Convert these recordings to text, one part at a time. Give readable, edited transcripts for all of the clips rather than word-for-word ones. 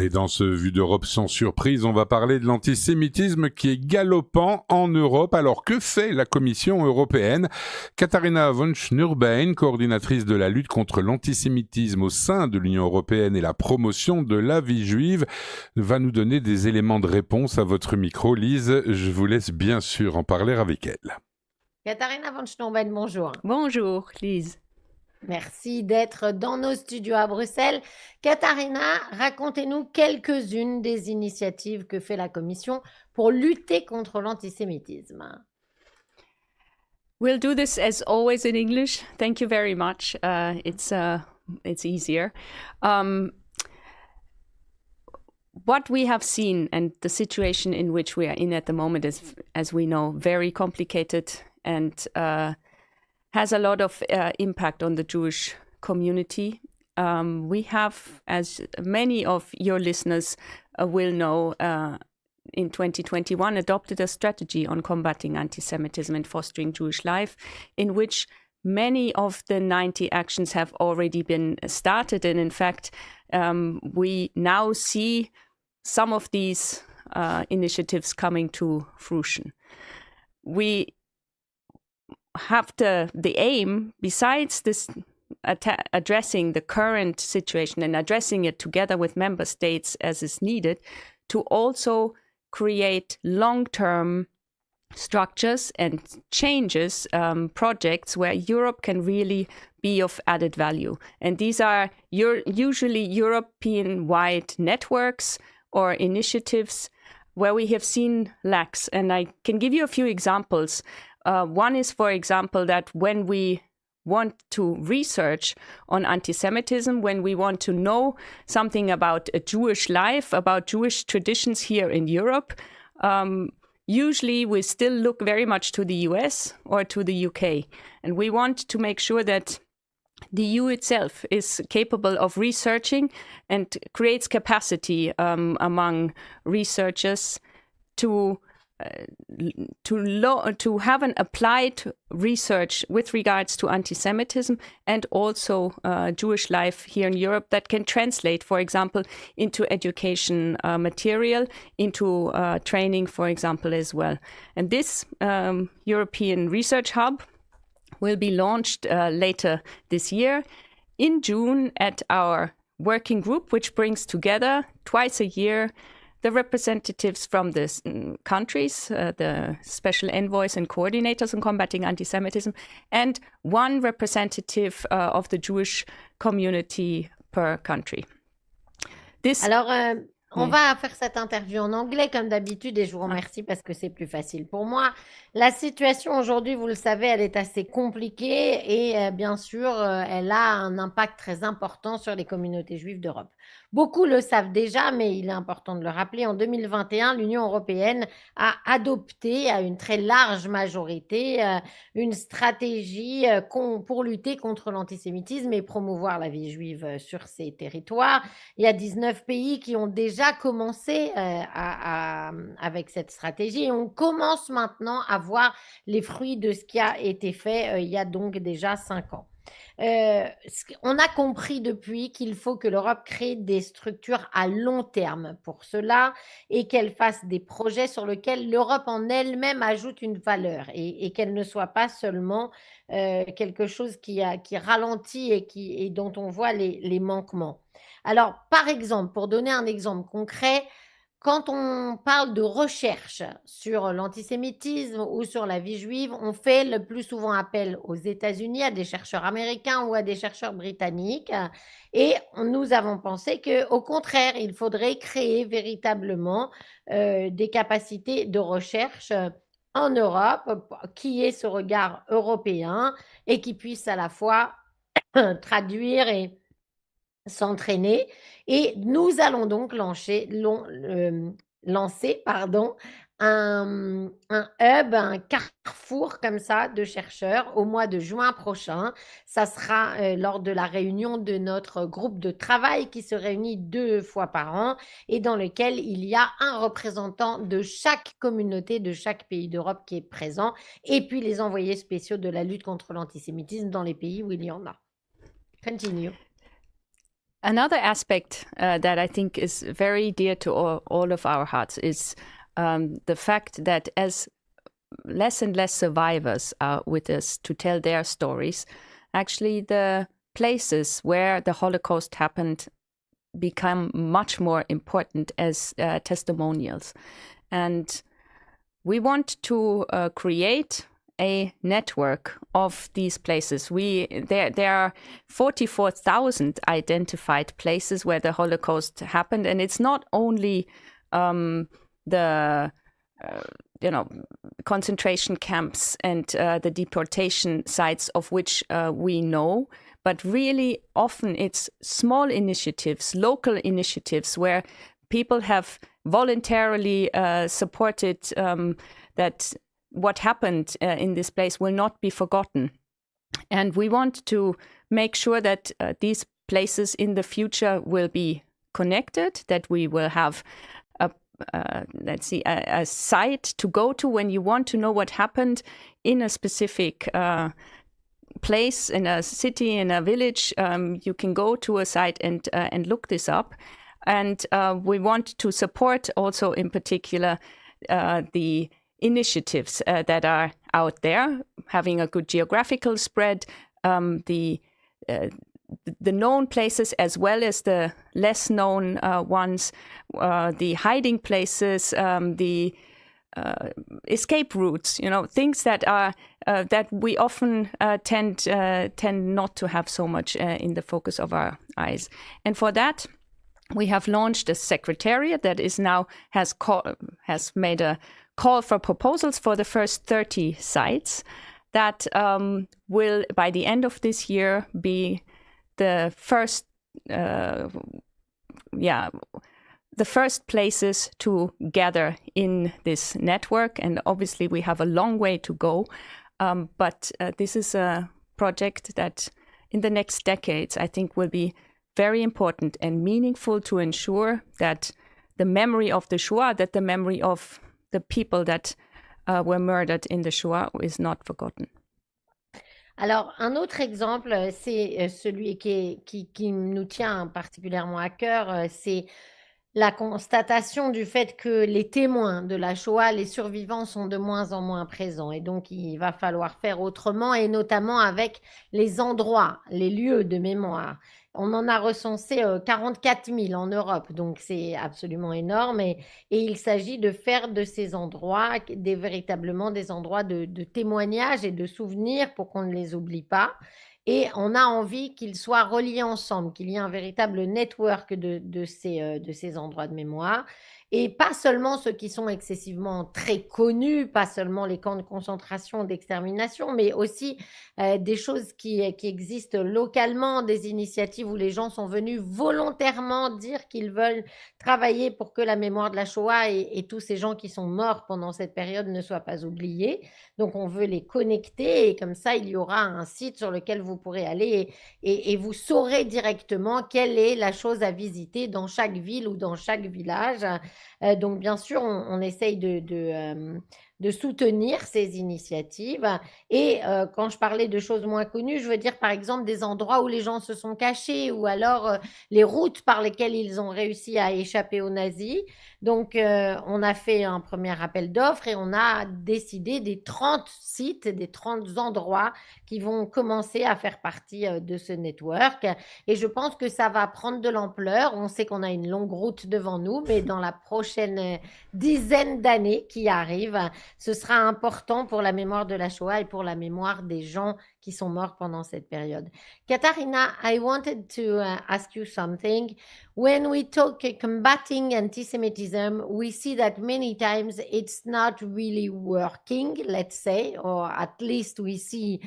Et dans ce Vue d'Europe sans surprise, on va parler de l'antisémitisme qui est galopant en Europe. Alors que fait la Commission européenne ? Katharina Von Schnurbein, coordinatrice de la lutte contre l'antisémitisme au sein de l'Union européenne et la promotion de la vie juive, va nous donner des éléments de réponse à votre micro. Lise, je vous laisse bien sûr en parler avec elle. Katharina Von Schnurbein, bonjour. Bonjour, Lise. Merci d'être dans nos studios à Bruxelles. Katharina, racontez-nous quelques-unes des initiatives que fait la Commission pour lutter contre l'antisémitisme. We'll do this as always in English. Thank you very much. It's easier. What we have seen and the situation in which we are in at the moment is, as we know, very complicated and has a lot of impact on the Jewish community. We have, as many of your listeners will know, in 2021 adopted a strategy on combating anti-Semitism and fostering Jewish life, in which many of the 90 actions have already been started. And in fact, we now see some of these initiatives coming to fruition. We have the aim, besides this addressing the current situation and addressing it together with member states as is needed, to also create long-term structures and changes, projects where Europe can really be of added value. And these are usually European-wide networks or initiatives where we have seen lacks. And I can give you a few examples. One is, for example, that when we want to research on anti-Semitism, when we want to know something about a Jewish life, about Jewish traditions here in Europe, usually we still look very much to the US or to the UK. And we want to make sure that the EU itself is capable of researching and creates capacity among researchers to have an applied research with regards to anti-Semitism and also Jewish life here in Europe that can translate, for example, into education material, into training, for example, as well. And this European Research Hub will be launched later this year in June at our working group, which brings together twice a year the representatives from the countries, the special envoys and coordinators on combating anti-Semitism, and one representative of the Jewish community per country. On va faire cette interview en anglais comme d'habitude et je vous remercie parce que c'est plus facile pour moi. La situation aujourd'hui, vous le savez, elle est assez compliquée et bien sûr, elle a un impact très important sur les communautés juives d'Europe. Beaucoup le savent déjà, mais il est important de le rappeler. En 2021, l'Union européenne a adopté à une très large majorité une stratégie pour lutter contre l'antisémitisme et promouvoir la vie juive sur ces territoires. Il y a 19 pays qui ont déjà commencé avec cette stratégie et on commence maintenant à voir les fruits de ce qui a été fait il y a donc déjà 5 ans. On a compris depuis qu'il faut que l'Europe crée des structures à long terme pour cela et qu'elle fasse des projets sur lesquels l'Europe en elle-même ajoute une valeur et qu'elle ne soit pas seulement quelque chose qui ralentit et dont on voit les manquements. Alors, par exemple, pour donner un exemple concret, quand on parle de recherche sur l'antisémitisme ou sur la vie juive, on fait le plus souvent appel aux États-Unis, à des chercheurs américains ou à des chercheurs britanniques. Et nous avons pensé qu'au contraire, il faudrait créer véritablement des capacités de recherche en Europe qui aient ce regard européen et qui puissent à la fois traduire et s'entraîner et nous allons donc lancer un hub, un carrefour comme ça de chercheurs au mois de juin prochain. Ça sera lors de la réunion de notre groupe de travail qui se réunit 2 fois par an et dans lequel il y a un représentant de chaque communauté, de chaque pays d'Europe qui est présent et puis les envoyés spéciaux de la lutte contre l'antisémitisme dans les pays où il y en a. Continue. Another aspect that I think is very dear to all of our hearts is the fact that as less and less survivors are with us to tell their stories, actually the places where the Holocaust happened become much more important as testimonials. And we want to create a network of these places. There are 44,000 identified places where the Holocaust happened, and it's not only the concentration camps and the deportation sites of which we know, but really often it's small initiatives, local initiatives where people have voluntarily supported that what happened in this place will not be forgotten. And we want to make sure that these places in the future will be connected, that we will have a site to go to when you want to know what happened in a specific place, in a city, in a village. You can go to a site and look this up. And we want to support also in particular the initiatives that are out there, having a good geographical spread, the known places as well as the less known ones, the hiding places, the escape routes, things that are that we often tend not to have so much in the focus of our eyes. And for that, we have launched a secretariat that is now has made a call for proposals for the first 30 sites that will, by the end of this year, be the first places to gather in this network. And obviously we have a long way to go, but this is a project that in the next decades I think will be very important and meaningful to ensure that the memory of the Shoah, that the memory of the people that were murdered in the Shoah is not forgotten. Alors, un autre exemple, c'est celui qui nous tient particulièrement à cœur, c'est la constatation du fait que les témoins de la Shoah, les survivants, sont de moins en moins présents. Et donc, il va falloir faire autrement, et notamment avec les endroits, les lieux de mémoire. On en a recensé 44 000 en Europe, donc c'est absolument énorme. Et il s'agit de faire de ces endroits véritablement des endroits de témoignage et de souvenirs pour qu'on ne les oublie pas. Et on a envie qu'ils soient reliés ensemble, qu'il y ait un véritable network de ces endroits de mémoire. Et pas seulement ceux qui sont excessivement très connus, pas seulement les camps de concentration, d'extermination, mais aussi des choses qui existent localement, des initiatives où les gens sont venus volontairement dire qu'ils veulent travailler pour que la mémoire de la Shoah et tous ces gens qui sont morts pendant cette période ne soient pas oubliés. Donc, on veut les connecter et comme ça, il y aura un site sur lequel vous pourrez aller et vous saurez directement quelle est la chose à visiter dans chaque ville ou dans chaque village. Donc, bien sûr, on essaye de soutenir ces initiatives. Et quand je parlais de choses moins connues, je veux dire par exemple des endroits où les gens se sont cachés ou alors les routes par lesquelles ils ont réussi à échapper aux nazis. Donc, on a fait un premier appel d'offres et on a décidé des 30 sites, des 30 endroits qui vont commencer à faire partie de ce network. Et je pense que ça va prendre de l'ampleur. On sait qu'on a une longue route devant nous, mais dans la prochaine dizaine d'années qui arrivent, ce sera important pour la mémoire de la Shoah et pour la mémoire des gens qui sont morts pendant cette période. Katharina, I wanted to ask you something. When we talk combating anti-Semitism, we see that many times it's not really working, let's say, or at least we see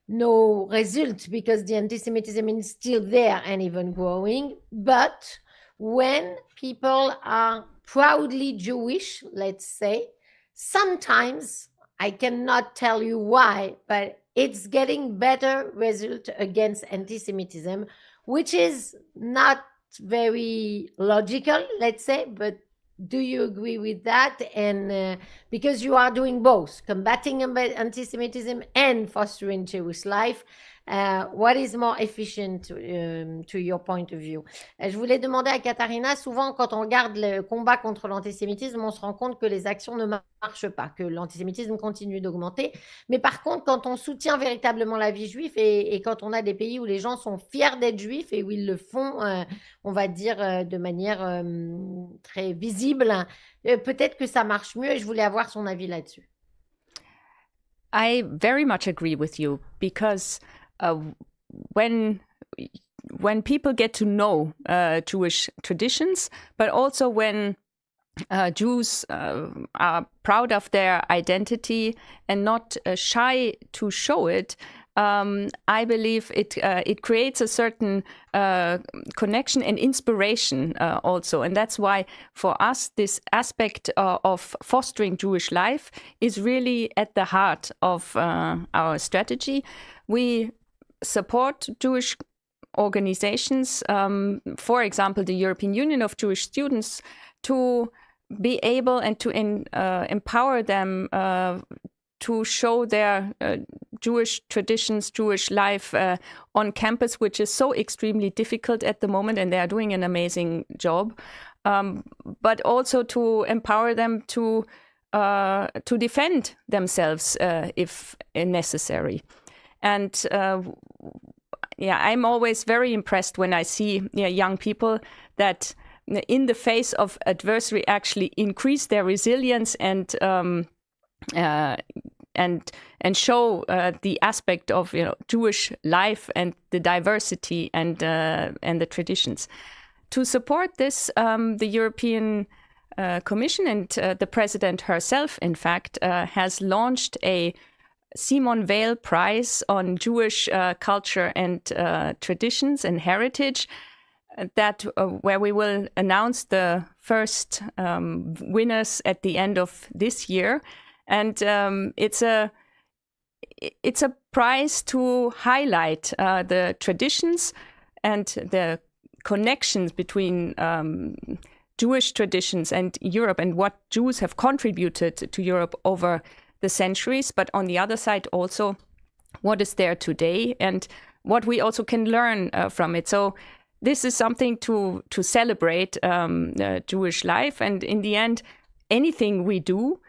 no result because the anti-Semitism is still there and even growing. But when people are proudly Jewish, let's say, sometimes, I cannot tell you why, but it's getting better result against anti-Semitism, which is not very logical, let's say, but do you agree with that? And because you are doing both, combating anti-Semitism and fostering Jewish life, What is more efficient to your point of view? Je voulais demander à Katharina, souvent quand on regarde le combat contre l'antisémitisme, on se rend compte que les actions ne marchent pas, que l'antisémitisme continue d'augmenter. Mais par contre, quand on soutient véritablement la vie juive et quand on a des pays où les gens sont fiers d'être juifs et où ils le font, on va dire, de manière très visible, peut-être que ça marche mieux et je voulais avoir son avis là-dessus. I very much agree with you because when people get to know Jewish traditions, but also when Jews are proud of their identity and not shy to show it, I believe it creates a certain connection and inspiration also. And that's why for us, this aspect of fostering Jewish life is really at the heart of our strategy. We support Jewish organizations, for example, the European Union of Jewish Students, to be able and to empower them to show their Jewish traditions, Jewish life on campus, which is so extremely difficult at the moment, and they are doing an amazing job. But also to empower them to defend themselves if necessary. And I'm always very impressed when I see young people that in the face of adversity actually increase their resilience and show the aspect of Jewish life and the diversity and the traditions. To support this, the European Commission and the President herself, in fact, has launched a Simone Weil Prize on Jewish culture and traditions and heritage, that where we will announce the first winners at the end of this year. And it's a prize to highlight the traditions and the connections between Jewish traditions and Europe and what Jews have contributed to Europe over the centuries, but on the other side also what is there today and what we also can learn from it. So this is something to celebrate Jewish life, and in the end, anything we do,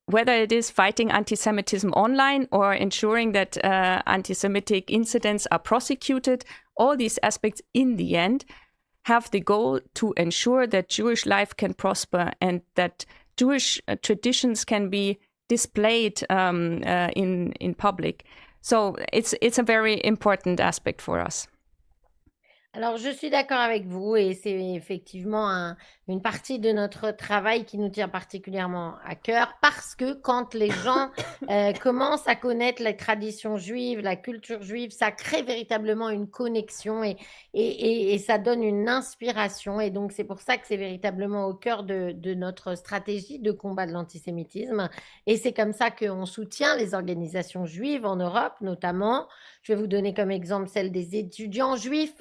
whether it is fighting anti-Semitism online or ensuring that anti-Semitic incidents are prosecuted, all these aspects in the end have the goal to ensure that Jewish life can prosper and that Jewish traditions can be displayed in public. So it's a very important aspect for us. Alors, je suis d'accord avec vous et c'est effectivement une partie de notre travail qui nous tient particulièrement à cœur parce que quand les gens commencent à connaître les traditions juives, la culture juive, ça crée véritablement une connexion et ça donne une inspiration. Et donc, c'est pour ça que c'est véritablement au cœur de notre stratégie de combat de l'antisémitisme. Et c'est comme ça qu'on soutient les organisations juives en Europe, notamment. Je vais vous donner comme exemple celle des étudiants juifs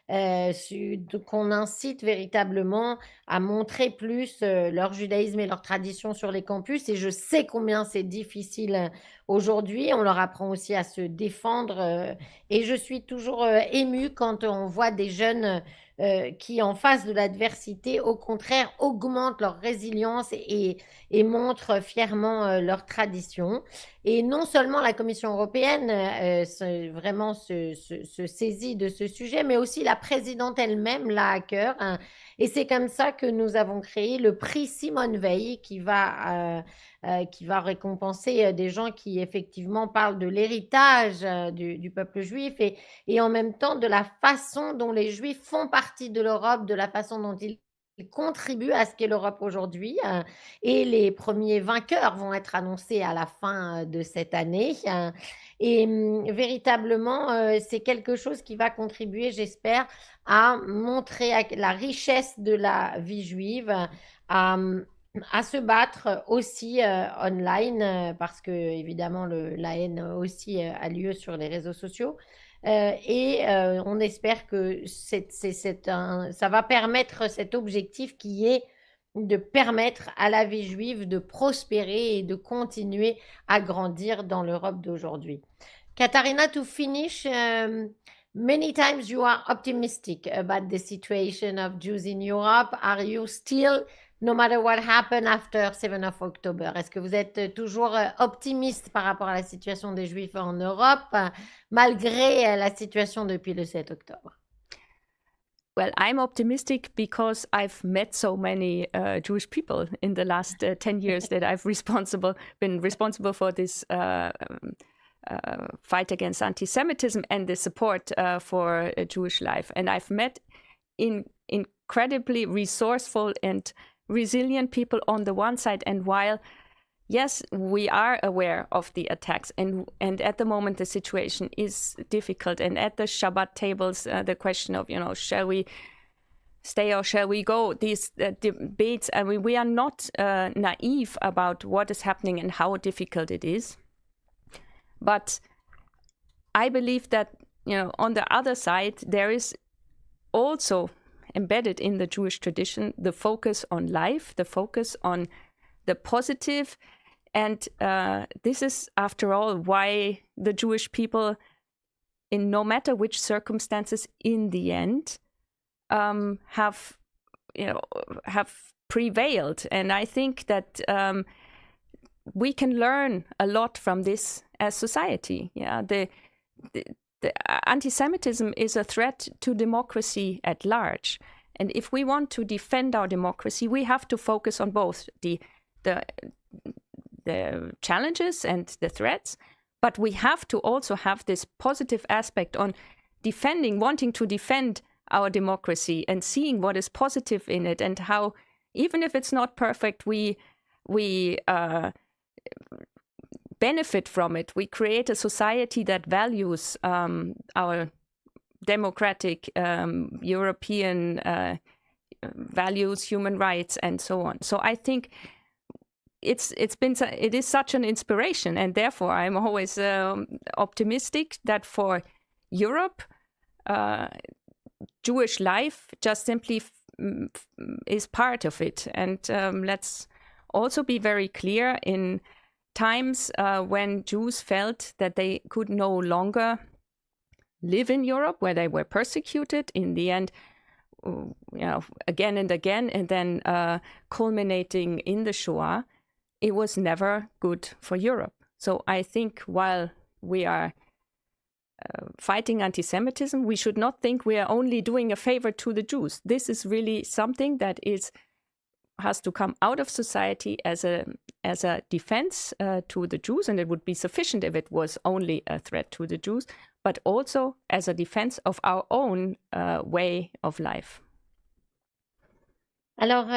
qu'on incite véritablement à montrer plus leur judaïsme et leur tradition sur les campus. Et je sais combien c'est difficile aujourd'hui. On leur apprend aussi à se défendre. Et je suis toujours émue quand on voit des jeunes qui, en face de l'adversité, au contraire, augmentent leur résilience et montrent fièrement leur tradition. Et non seulement la Commission européenne vraiment se saisit de ce sujet, mais aussi la présidente elle-même l'a à cœur. Et c'est comme ça que nous avons créé le prix Simone Weil qui va récompenser des gens qui effectivement parlent de l'héritage du peuple juif et en même temps de la façon dont les Juifs font partie de l'Europe, de la façon dont ils contribuent à ce qu'est l'Europe aujourd'hui. Et les premiers vainqueurs vont être annoncés à la fin de cette année. Et véritablement, c'est quelque chose qui va contribuer, j'espère, à montrer la richesse de la vie juive, à se battre aussi online, parce que évidemment la haine aussi a lieu sur les réseaux sociaux. On espère que ça va permettre cet objectif qui est de permettre à la vie juive de prospérer et de continuer à grandir dans l'Europe d'aujourd'hui. Katharina, to finish, many times you are optimistic about the situation of Jews in Europe. Are you still, no matter what happened after 7 of October? Est-ce que vous êtes toujours optimiste par rapport à la situation des Juifs en Europe, malgré la situation depuis le 7 octobre? Well, I'm optimistic because I've met so many Jewish people in the last 10 years that I've been responsible for this fight against anti-Semitism and the support for Jewish life. And I've met incredibly resourceful and resilient people on the one side. And while, yes, we are aware of the attacks, and at the moment the situation is difficult. And at the Shabbat tables, the question of, shall we stay or shall we go? These debates, I mean, we are not naive about what is happening and how difficult it is. But I believe that, on the other side, there is also embedded in the Jewish tradition the focus on life, the focus on the positive. And this is, after all, why the Jewish people, in no matter which circumstances, in the end, have prevailed. And I think that we can learn a lot from this as society. Yeah, the anti-Semitism is a threat to democracy at large, and if we want to defend our democracy, we have to focus on both the challenges and the threats, but we have to also have this positive aspect on wanting to defend our democracy and seeing what is positive in it, and how, even if it's not perfect, we benefit from it. We create a society that values our democratic European values, human rights, and so on. So I think it is such an inspiration, and therefore I'm always optimistic that for Europe, Jewish life just simply is part of it. And let's also be very clear, in times when Jews felt that they could no longer live in Europe, where they were persecuted, in the end, again and again, and then culminating in the Shoah, it was never good for Europe. So I think while we are fighting anti-Semitism, we should not think we are only doing a favor to the Jews. This is really something that has to come out of society as a defense to the Jews, and it would be sufficient if it was only a threat to the Jews, but also as a defense of our own way of life. Alors,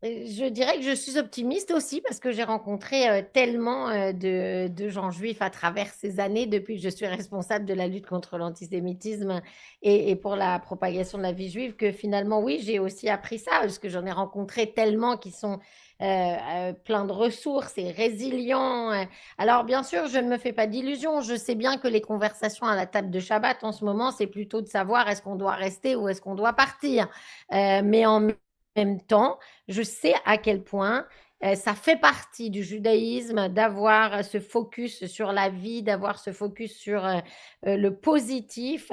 je dirais que je suis optimiste aussi parce que j'ai rencontré tellement de gens juifs à travers ces années depuis que je suis responsable de la lutte contre l'antisémitisme et pour la propagation de la vie juive, que finalement, oui, j'ai aussi appris ça parce que j'en ai rencontré tellement qui sont plein de ressources et résilients. Alors, bien sûr, je ne me fais pas d'illusions. Je sais bien que les conversations à la table de Shabbat en ce moment, c'est plutôt de savoir est-ce qu'on doit rester ou est-ce qu'on doit partir. Mais en même temps, je sais à quel point ça fait partie du judaïsme d'avoir ce focus sur la vie, d'avoir ce focus sur le positif.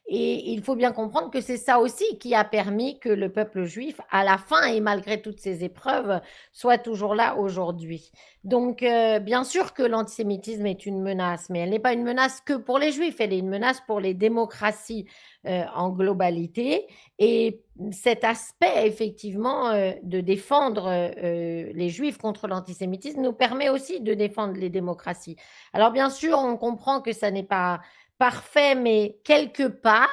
Et il faut bien comprendre que c'est ça aussi qui a permis que le peuple juif, à la fin et malgré toutes ces épreuves, soit toujours là aujourd'hui. Donc, bien sûr que l'antisémitisme est une menace, mais elle n'est pas une menace que pour les juifs, elle est une menace pour les démocraties en globalité. Et cet aspect, effectivement, de défendre les juifs contre l'antisémitisme nous permet aussi de défendre les démocraties. Alors, bien sûr, on comprend que ça n'est pas parfait, mais quelque part,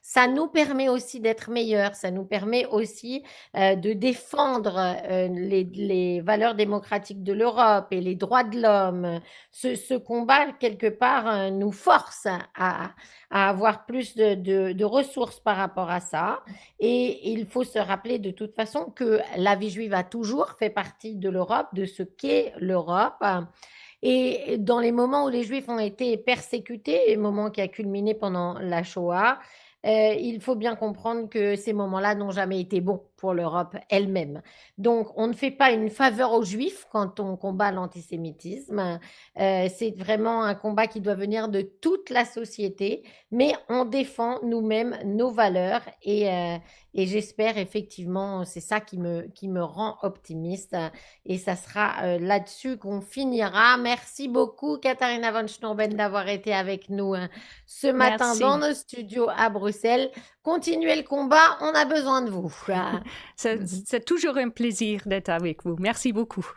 ça nous permet aussi d'être meilleurs, ça nous permet aussi de défendre les valeurs démocratiques de l'Europe et les droits de l'homme. Ce combat, quelque part, nous force à avoir plus de ressources par rapport à ça. Et il faut se rappeler de toute façon que la vie juive a toujours fait partie de l'Europe, de ce qu'est l'Europe. Et dans les moments où les Juifs ont été persécutés, moment qui a culminé pendant la Shoah, il faut bien comprendre que ces moments-là n'ont jamais été bons pour l'Europe elle-même. Donc, on ne fait pas une faveur aux Juifs quand on combat l'antisémitisme. C'est vraiment un combat qui doit venir de toute la société, mais on défend nous-mêmes nos valeurs et j'espère effectivement, c'est ça qui me rend optimiste et ça sera là-dessus qu'on finira. Merci beaucoup Katharina Von Schnurbein d'avoir été avec nous ce matin Merci. dans nos studios à Bruxelles. Continuez le combat, on a besoin de vous. C'est toujours un plaisir d'être avec vous. Merci beaucoup.